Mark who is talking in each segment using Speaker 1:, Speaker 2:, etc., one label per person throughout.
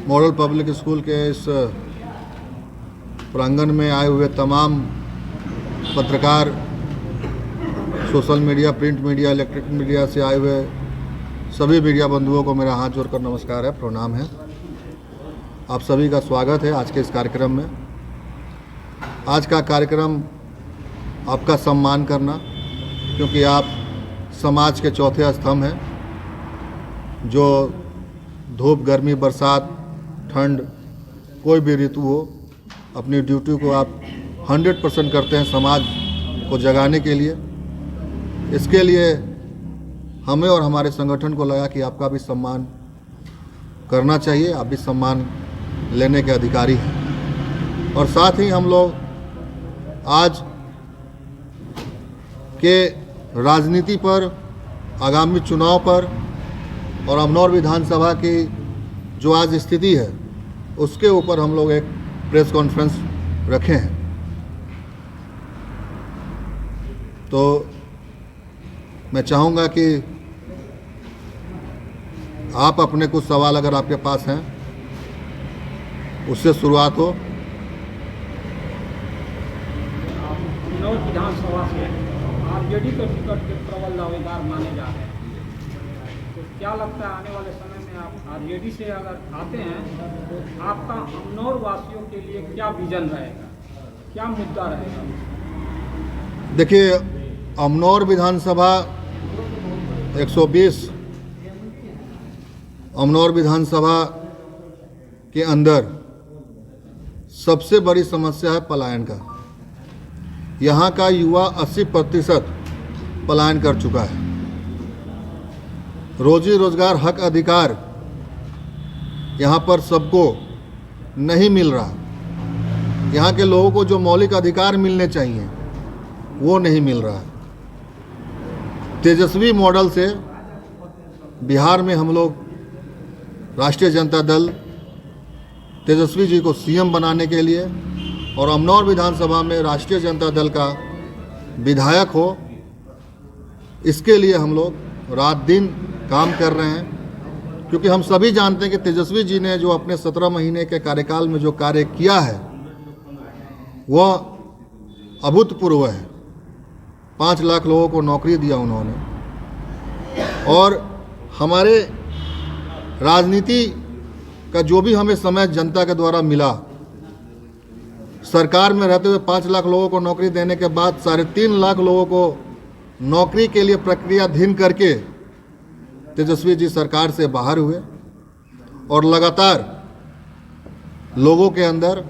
Speaker 1: Model public school के इस प्रांगण में आए हुए तमाम पत्रकार, social media, print media, electric media से आए हुए सभी मीडिया बंधुओं को मेरा हाथ जोड़कर नमस्कार है, प्रणाम है। आप सभी का स्वागत है आज के इस कार्यक्रम में। आज का कार्यक्रम आपका सम्मान करना, क्योंकि आप समाज के चौथे स्तंभ हैं, जो धूप, गर्मी, बरसात, ठंड, कोई भी ऋतु हो, अपनी ड्यूटी को आप 100% करते हैं समाज को जगाने के लिए। इसके लिए हमें और हमारे संगठन को लगा कि आपका भी सम्मान करना चाहिए, आप भी सम्मान लेने के अधिकारी हैं। और साथ ही हम लोग आज के राजनीति पर, आगामी चुनाव पर और अमनौर विधानसभा की जो आज स्थिति है उसके ऊपर हम लोग एक प्रेस कॉन्फ्रेंस रखे हैं। तो मैं चाहूँगा कि आप अपने कुछ सवाल अगर आपके पास हैं उससे शुरुआत हो।
Speaker 2: अमनौर विधानसभा से आरजेडी के टिकट के प्रबल दावेदार माने जा रहे हैं, तो क्या लगता है आने वाले समय में आप आरजेडी से अगर आते हैं तो आपका अमनौर वासियों के लिए क्या विजन रहेगा, क्या मुद्दा रहेगा?
Speaker 1: देखिए, अमनौर विधानसभा 120 अमनौर विधानसभा के अंदर सबसे बड़ी समस्या है पलायन का। यहाँ का युवा 80% पलायन कर चुका है। रोजी रोजगार, हक, अधिकार यहाँ पर सबको नहीं मिल रहा। यहाँ के लोगों को जो मौलिक अधिकार मिलने चाहिए वो नहीं मिल रहा है। तेजस्वी मॉडल से बिहार में हम लोग राष्ट्रीय जनता दल तेजस्वी जी को सीएम बनाने के लिए और अमनौर विधानसभा में राष्ट्रीय जनता दल का विधायक हो, इसके लिए हम लोग रात दिन काम कर रहे हैं। क्योंकि हम सभी जानते हैं कि तेजस्वी जी ने जो अपने 17 महीने के कार्यकाल में जो कार्य किया है वह अभूतपूर्व है। 5 लाख लोगों को नौकरी दिया उन्होंने। और हमारे राजनीति का जो भी हमें समय जनता के द्वारा मिला, सरकार में रहते हुए 5 लाख लोगों को नौकरी देने के बाद 3.5 लाख लोगों को नौकरी के लिए प्रक्रियाधीन करके तेजस्वी जी सरकार से बाहर हुए और लगातार लोगों के अंदर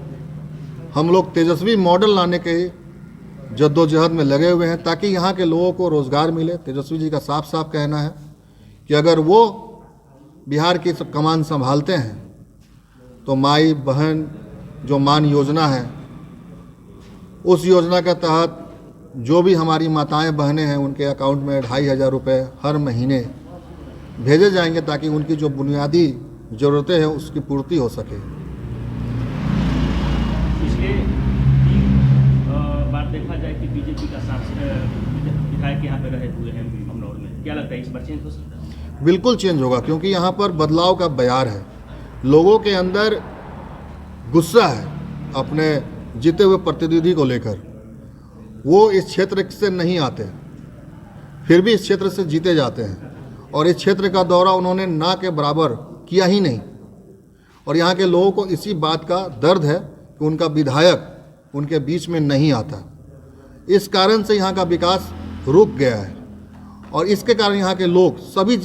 Speaker 1: हम लोग तेजस्वी मॉडल लाने के जद्दोजहद में लगे हुए हैं, ताकि यहाँ के लोगों को रोज़गार मिले। तेजस्वी जी का साफ साफ कहना है कि अगर वो बिहार की कमान संभालते हैं तो माई बहन जो मान योजना है, उस योजना के तहत जो भी हमारी माताएं बहनें हैं उनके अकाउंट में 2,500 रुपये हर महीने भेजे जाएंगे, ताकि उनकी जो बुनियादी ज़रूरतें हैं उसकी पूर्ति हो सके।
Speaker 3: पिछले बार देखा जाए कि बीजेपी का विधायक यहाँ पे रहे हुए हैं अमनौर में, क्या लगता है इस बार चेंज हो सकता है?
Speaker 1: बिल्कुल चेंज होगा, क्योंकि यहाँ पर बदलाव का बयार है। लोगों के अंदर गुस्सा है अपने जीते हुए प्रतिनिधि को लेकर। वो इस क्षेत्र से नहीं आते, फिर भी इस क्षेत्र से जीते जाते हैं, और इस क्षेत्र का दौरा उन्होंने ना के बराबर किया ही नहीं। और यहाँ के लोगों को इसी बात का दर्द है कि उनका विधायक उनके बीच में नहीं आता। इस कारण से यहाँ का विकास रुक गया है, और इसके कारण यहाँ के लोग, सभी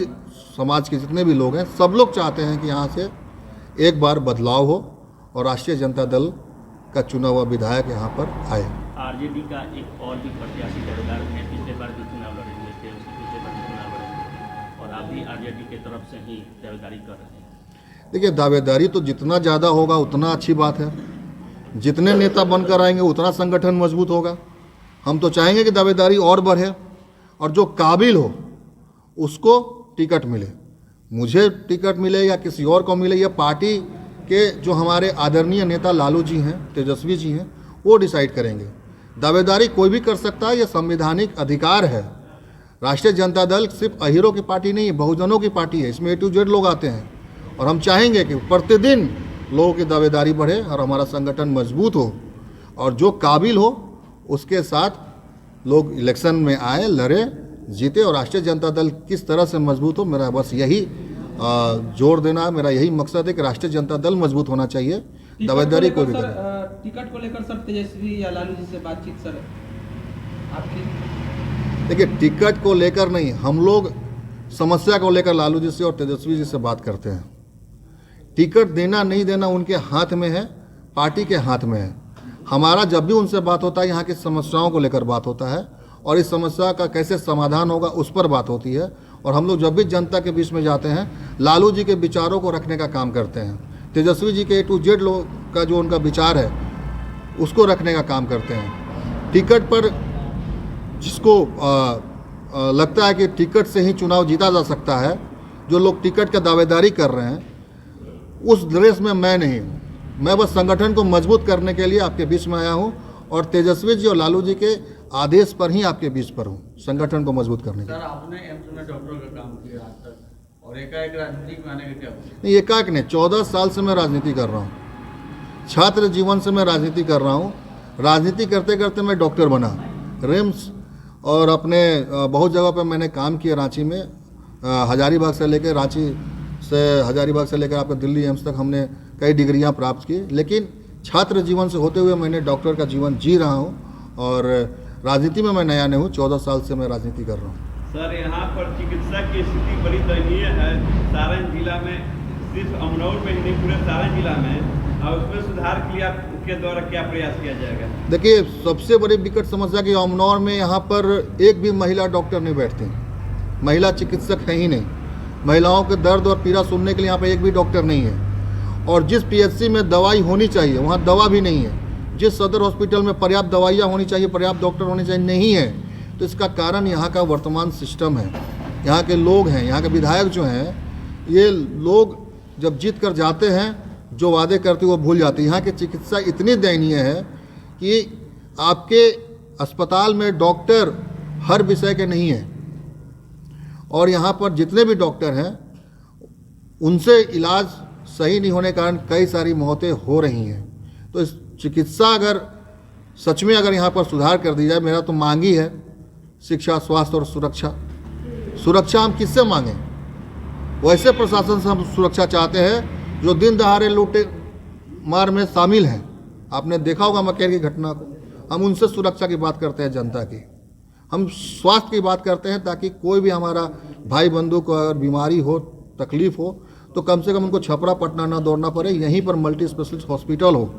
Speaker 1: समाज के जितने भी लोग हैं, सब लोग चाहते हैं कि यहाँ से एक बार बदलाव हो और राष्ट्रीय जनता दल का चुना हुआ विधायक यहाँ पर आए।
Speaker 3: आरजेडी का एक और भी प्रत्याशी दावेदार है, पिछले बार भी चुनाव लड़े हुए थे, उसके पिछले बार भी चुनाव लड़े हुए थे, और आप भी आरजेडी की तरफ से ही दावेदारी कर रहे हैं।
Speaker 1: देखिए, दावेदारी तो जितना ज़्यादा होगा उतना अच्छी बात है। जितने नेता बनकर आएंगे उतना संगठन मजबूत होगा। हम तो चाहेंगे कि दावेदारी और बढ़े और जो काबिल हो उसको टिकट मिले। मुझे टिकट मिले या किसी और को मिले, यह पार्टी के जो हमारे आदरणीय नेता लालू जी हैं, तेजस्वी जी हैं, वो डिसाइड करेंगे। दावेदारी कोई भी कर सकता है, यह संवैधानिक अधिकार है। राष्ट्रीय जनता दल सिर्फ अहीरों की पार्टी नहीं है, बहुजनों की पार्टी है। इसमें A to Z लोग आते हैं और हम चाहेंगे कि प्रतिदिन लोगों की दावेदारी बढ़े और हमारा संगठन मजबूत हो, और जो काबिल हो उसके साथ लोग इलेक्शन में आए, लड़े, जीते, और राष्ट्रीय जनता दल किस तरह से मजबूत हो, मेरा बस यही जोर देना, मेरा यही मकसद है कि राष्ट्रीय जनता दल मजबूत होना चाहिए। दावेदारी कोई भी करे।
Speaker 4: टिकट को लेकर सर तेजस्वी या लालू जी से बातचीत सर आपकी?
Speaker 1: देखिए, टिकट को लेकर नहीं, हम लोग समस्या को लेकर लालू जी से और तेजस्वी जी से बात करते हैं। टिकट देना नहीं देना उनके हाथ में है, पार्टी के हाथ में है। हमारा जब भी उनसे बात होता है यहाँ की समस्याओं को लेकर बात होता है, और इस समस्या का कैसे समाधान होगा उस पर बात होती है। और हम लोग जब भी जनता के बीच में जाते हैं, लालू जी के विचारों को रखने का काम करते हैं, तेजस्वी जी के A to Z लोग का जो उनका विचार है उसको रखने का काम करते हैं। टिकट पर जिसको लगता है कि टिकट से ही चुनाव जीता जा सकता है, जो लोग टिकट का दावेदारी कर रहे हैं, उस रेस में मैं नहीं हूँ। मैं बस संगठन को मजबूत करने के लिए आपके बीच में आया हूँ, और तेजस्वी जी और लालू जी के आदेश पर ही आपके बीच पर हूँ, संगठन को मजबूत करने के लिए।
Speaker 5: सर, आपने एम्स में डॉक्टर का काम किया आज तक, और एकाएक राजनीति में आने का क्या हुआ?
Speaker 1: नहीं, एकाएक नहीं, 14 साल से मैं राजनीति कर रहा हूँ। छात्र जीवन से मैं राजनीति कर रहा हूँ। राजनीति करते करते मैं डॉक्टर बना, रिम्स और अपने बहुत जगह पर मैंने काम किया। रांची में हजारीबाग से लेकर हजारीबाग से लेकर आपका दिल्ली एम्स तक हमने कई डिग्रियां प्राप्त की, लेकिन छात्र जीवन से होते हुए मैंने डॉक्टर का जीवन जी रहा हूं, और राजनीति में मैं नया नहीं हूँ। 14 साल से मैं राजनीति कर रहा हूँ।
Speaker 6: सर, यहाँ पर चिकित्सा की स्थिति बड़ी दयनीय है। सारण जिला में, सिर्फ अमनौर में ही नहीं, पूरे सारण जिला में, और उसमें सुधार के लिए आपके द्वारा क्या प्रयास किया जाएगा? देखिए, सबसे बड़ी विकट समस्या कि अमनौर में यहाँ पर एक भी महिला डॉक्टर नहीं बैठती, महिला चिकित्सक है ही नहीं। महिलाओं के दर्द और पीड़ा सुनने के लिए यहाँ पर एक भी डॉक्टर नहीं है, और जिस PHC में दवाई होनी चाहिए वहाँ दवा भी नहीं है। जिस सदर हॉस्पिटल में पर्याप्त दवाइयाँ होनी चाहिए, पर्याप्त डॉक्टर होने चाहिए, नहीं है। तो इसका कारण यहाँ का वर्तमान सिस्टम है, यहाँ के लोग हैं, यहाँ के विधायक जो हैं, ये लोग जब जीत कर जाते हैं, जो वादे करते वो भूल जाते हैं। यहाँ की चिकित्सा इतनी दयनीय है कि आपके अस्पताल में डॉक्टर हर विषय के नहीं हैं, और यहाँ पर जितने भी डॉक्टर हैं उनसे इलाज सही नहीं होने के कारण कई सारी मौतें हो रही हैं। तो इस चिकित्सा अगर सच में अगर यहाँ पर सुधार कर दी जाए, मेरा तो मांग ही है शिक्षा, स्वास्थ्य और सुरक्षा। सुरक्षा हम किससे मांगें? वैसे प्रशासन से हम सुरक्षा चाहते हैं जो दिन दहाड़े लूटे मार में शामिल हैं। आपने देखा होगा मकेर की घटना को। हम उनसे सुरक्षा की बात करते हैं, जनता की। हम स्वास्थ्य की बात करते हैं, ताकि कोई भी हमारा भाई बंधु को अगर बीमारी हो, तकलीफ हो, तो कम से कम उनको छपरा पटना ना दौड़ना पड़े, यहीं पर मल्टी स्पेशलिस्ट हॉस्पिटल हो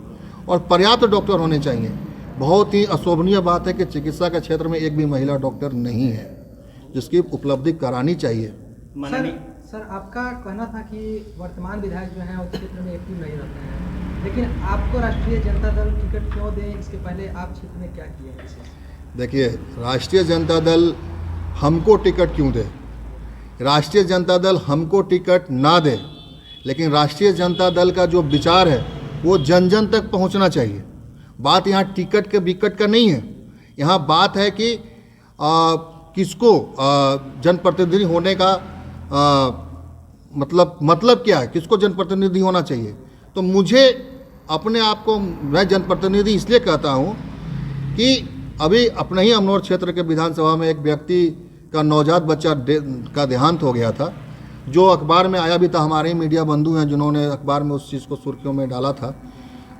Speaker 6: और पर्याप्त डॉक्टर होने चाहिए। बहुत ही अशोभनीय बात है कि चिकित्सा के क्षेत्र में एक भी महिला डॉक्टर नहीं है, जिसकी उपलब्धि करानी चाहिए।
Speaker 4: सर, आपका कहना था कि वर्तमान विधायक जो हैं उस क्षेत्र में एक्टिव नहीं रहते हैं, लेकिन आपको राष्ट्रीय जनता दल टिकट क्यों दे? इसके पहले आप क्षेत्र में क्या किए हैं?
Speaker 1: देखिए, राष्ट्रीय जनता दल हमको टिकट क्यों दे? राष्ट्रीय जनता दल हमको टिकट ना दे, लेकिन राष्ट्रीय जनता दल का जो विचार है वो जन जन तक पहुंचना चाहिए। बात यहाँ टिकट के विकट का नहीं है। यहाँ बात है कि किसको जनप्रतिनिधि होने का मतलब क्या है, किसको जनप्रतिनिधि होना चाहिए। तो मुझे अपने आप को, मैं जनप्रतिनिधि इसलिए कहता हूँ कि अभी अपने ही अमनौर क्षेत्र के विधानसभा में एक व्यक्ति का नवजात बच्चा का देहांत हो गया था, जो अखबार में आया भी था। हमारे ही मीडिया बंधु हैं जिन्होंने अखबार में उस चीज़ को सुर्खियों में डाला था।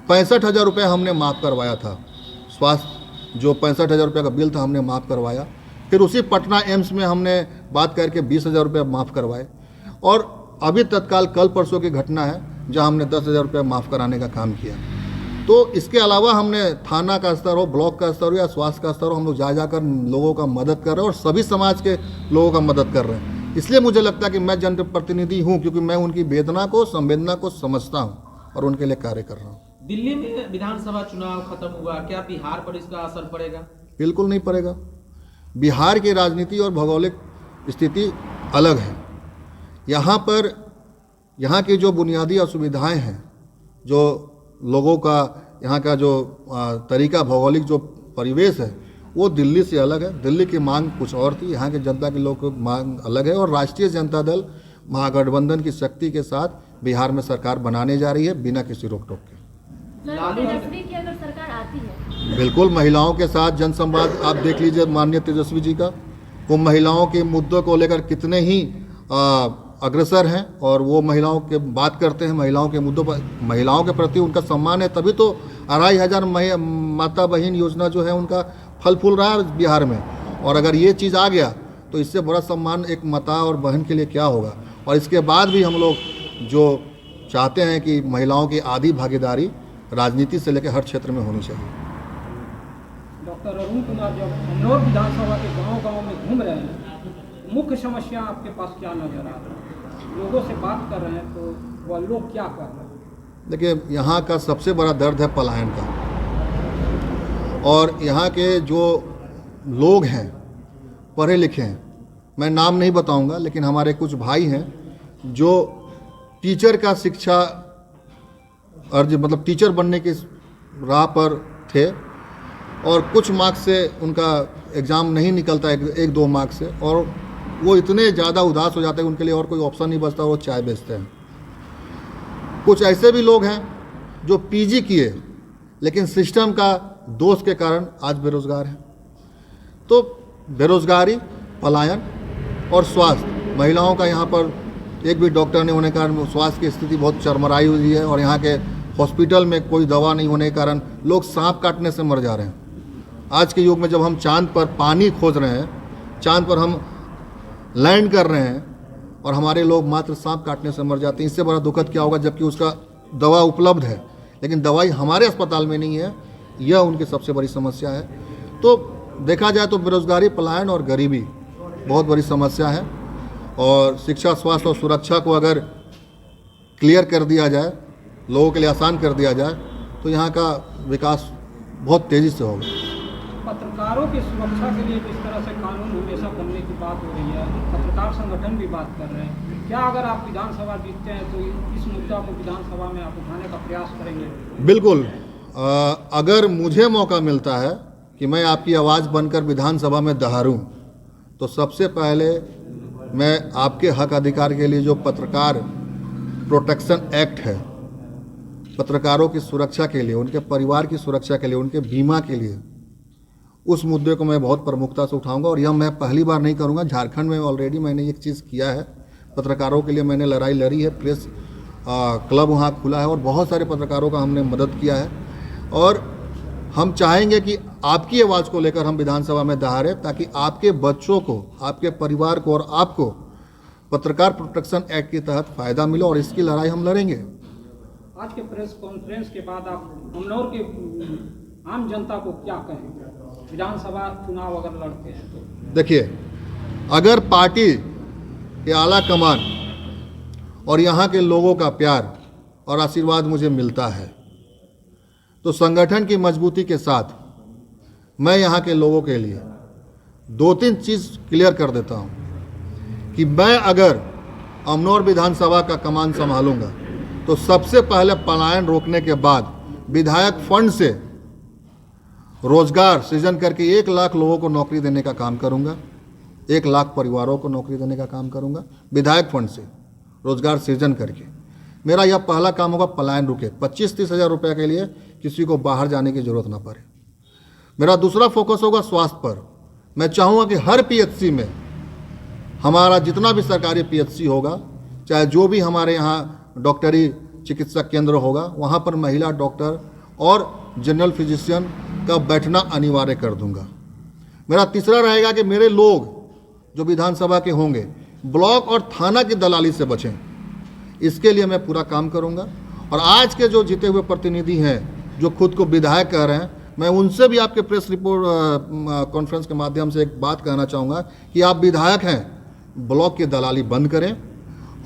Speaker 1: 65,000 रुपये हमने माफ़ करवाया था। स्वास्थ्य जो 65,000 रुपये का बिल था हमने माफ़ करवाया। फिर उसी पटना एम्स में हमने बात करके 20,000 रुपये माफ़ करवाए, और अभी तत्काल कल परसों की घटना है जहां हमने 10,000 रुपये माफ़ कराने का काम किया। तो इसके अलावा हमने थाना का स्तर हो, ब्लॉक का स्तर हो या स्वास्थ्य का स्तर हो, हम लोग जा जाकर लोगों का मदद कर रहे हैं और सभी समाज के लोगों का मदद कर रहे हैं। इसलिए मुझे लगता है कि मैं जनप्रतिनिधि हूँ, क्योंकि मैं उनकी वेदना को, संवेदना को समझता हूँ और उनके लिए कार्य कर रहा हूँ।
Speaker 4: दिल्ली में विधानसभा चुनाव खत्म हुआ, क्या बिहार पर इसका असर पड़ेगा?
Speaker 1: बिल्कुल नहीं पड़ेगा। बिहार की राजनीति और भौगोलिक स्थिति अलग है। यहाँ पर यहाँ की जो बुनियादी असुविधाएं हैं, जो लोगों का यहाँ का जो तरीका, भौगोलिक जो परिवेश है, वो दिल्ली से अलग है। दिल्ली की मांग कुछ और थी, यहाँ के जनता के लोगों की मांग अलग है। और राष्ट्रीय जनता दल महागठबंधन की शक्ति के साथ बिहार में सरकार बनाने जा रही है बिना किसी रोक टोक के।
Speaker 7: सर, तेजस्वी की अगर सरकार आती है,
Speaker 1: बिल्कुल महिलाओं के साथ जनसंवाद आप देख लीजिए माननीय तेजस्वी जी का, वो महिलाओं के मुद्दों को लेकर कितने ही अग्रसर हैं और वो महिलाओं के बात करते हैं, महिलाओं के मुद्दों पर, महिलाओं के प्रति उनका सम्मान है, तभी तो 2500 माता बहन योजना जो है उनका फल फूल रहा है बिहार में। और अगर ये चीज़ आ गया तो इससे बड़ा सम्मान एक माता और बहन के लिए क्या होगा। और इसके बाद भी हम लोग जो चाहते हैं कि महिलाओं की आधी भागीदारी राजनीति से लेकर हर क्षेत्र में होनी चाहिए।
Speaker 2: डॉक्टर अरुण कुमार जब अमनौर विधानसभा के गांव-गांव में घूम रहे हैं, मुख्य समस्या आपके पास क्या नजर आ रहा है? लोगों से बात कर रहे हैं तो वह लोग क्या कर रहे हैं?
Speaker 1: देखिए, यहाँ का सबसे बड़ा दर्द है पलायन का, और यहाँ के जो लोग हैं पढ़े लिखे हैं, मैं नाम नहीं बताऊंगा, लेकिन हमारे कुछ भाई हैं जो टीचर का शिक्षा अर्ज मतलब टीचर बनने की राह पर थे और कुछ मार्क्स से उनका एग्ज़ाम नहीं निकलता, एक दो मार्क्स से, और वो इतने ज़्यादा उदास हो जाते हैं उनके लिए और कोई ऑप्शन नहीं बचता, वो चाय बेचते हैं। कुछ ऐसे भी लोग हैं जो पीजी किए लेकिन सिस्टम का दोष के कारण आज बेरोज़गार हैं। तो बेरोज़गारी, पलायन और स्वास्थ्य, महिलाओं का यहाँ पर एक भी डॉक्टर नहीं होने के कारण स्वास्थ्य की स्थिति बहुत चरमराई हुई है, और यहाँ के हॉस्पिटल में कोई दवा नहीं होने के कारण लोग सांप काटने से मर जा रहे हैं। आज के युग में जब हम चांद पर पानी खोज रहे हैं, चांद पर हम लैंड कर रहे हैं, और हमारे लोग मात्र सांप काटने से मर जाते हैं। इससे बड़ा दुखद क्या होगा, जबकि उसका दवा उपलब्ध है लेकिन दवाई हमारे अस्पताल में नहीं है। यह उनकी सबसे बड़ी समस्या है। तो देखा जाए तो बेरोजगारी, पलायन और गरीबी बहुत बड़ी समस्या है, और शिक्षा, स्वास्थ्य और सुरक्षा को अगर क्लियर कर दिया जाए, लोगों के लिए आसान कर दिया जाए, तो यहाँ का विकास बहुत तेज़ी से होगा।
Speaker 2: पत्रकारों की सुरक्षा के लिए जिस तरह से कानून हमेशा बनने की बात हो रही है, पत्रकार संगठन भी बात कर रहे हैं, क्या अगर आप विधानसभा जीतते हैं तो इस मुद्दा को विधानसभा में आप उठाने का प्रयास करेंगे?
Speaker 1: बिल्कुल। अगर मुझे मौका मिलता है कि मैं आपकी आवाज़ बनकर विधानसभा में दहाड़ूं, तो सबसे पहले मैं आपके हक अधिकार के लिए जो पत्रकार प्रोटेक्शन एक्ट है, पत्रकारों की सुरक्षा के लिए, उनके परिवार की सुरक्षा के लिए, उनके बीमा के लिए, उस मुद्दे को मैं बहुत प्रमुखता से उठाऊंगा। और यह मैं पहली बार नहीं करूंगा, झारखंड में ऑलरेडी मैंने एक चीज़ किया है, पत्रकारों के लिए मैंने लड़ाई लड़ी है, प्रेस क्लब वहाँ खुला है और बहुत सारे पत्रकारों का हमने मदद किया है। और हम चाहेंगे कि आपकी आवाज़ को लेकर हम विधानसभा में दहाड़ें, ताकि आपके बच्चों को, आपके परिवार को और आपको पत्रकार प्रोटेक्शन एक्ट के तहत फ़ायदा मिले, और इसकी लड़ाई हम लड़ेंगे।
Speaker 2: आज के प्रेस कॉन्फ्रेंस के बाद आप अमनौर के आम जनता को क्या कहेंगे, विधानसभा चुनाव अगर लड़ते हैं तो?
Speaker 1: देखिए, अगर पार्टी के आला कमान और यहाँ के लोगों का प्यार और आशीर्वाद मुझे मिलता है, तो संगठन की मजबूती के साथ मैं यहाँ के लोगों के लिए 2-3 चीज़ क्लियर कर देता हूँ कि मैं अगर अमनौर विधानसभा का कमान संभालूंगा तो सबसे पहले पलायन रोकने के बाद विधायक फंड से रोजगार सृजन करके 1 लाख लोगों को नौकरी देने का काम करूंगा, 1 लाख परिवारों को नौकरी देने का काम करूंगा विधायक फंड से रोजगार सृजन करके। मेरा यह पहला काम होगा, पलायन रुके, 25-30 हज़ार रुपये के लिए किसी को बाहर जाने की ज़रूरत ना पड़े। मेरा दूसरा फोकस होगा स्वास्थ्य पर। मैं चाहूँगा कि हर पीएचसी में, हमारा जितना भी सरकारी पीएचसी होगा, चाहे जो भी हमारे यहाँ डॉक्टरी चिकित्सा केंद्र होगा, वहाँ पर महिला डॉक्टर और जनरल फिजिशियन का बैठना अनिवार्य कर दूंगा। मेरा तीसरा रहेगा कि मेरे लोग जो विधानसभा के होंगे ब्लॉक और थाना की दलाली से बचें, इसके लिए मैं पूरा काम करूंगा। और आज के जो जीते हुए प्रतिनिधि हैं जो खुद को विधायक कह रहे हैं, मैं उनसे भी आपके प्रेस रिपोर्ट कॉन्फ्रेंस के माध्यम से एक बात कहना चाहूँगा कि आप विधायक हैं, ब्लॉक की दलाली बंद करें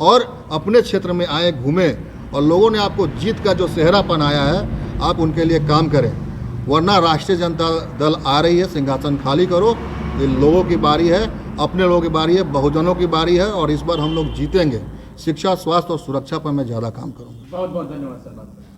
Speaker 1: और अपने क्षेत्र में आए, घूमें, और लोगों ने आपको जीत का जो सेहरापन आया है आप उनके लिए काम करें। वरना राष्ट्रीय जनता दल आ रही है, सिंहासन खाली करो, ये लोगों की बारी है, अपने लोगों की बारी है, बहुजनों की बारी है, और इस बार हम लोग जीतेंगे। शिक्षा, स्वास्थ्य और सुरक्षा पर मैं ज़्यादा काम करूँगा।
Speaker 2: बहुत बहुत धन्यवाद सर।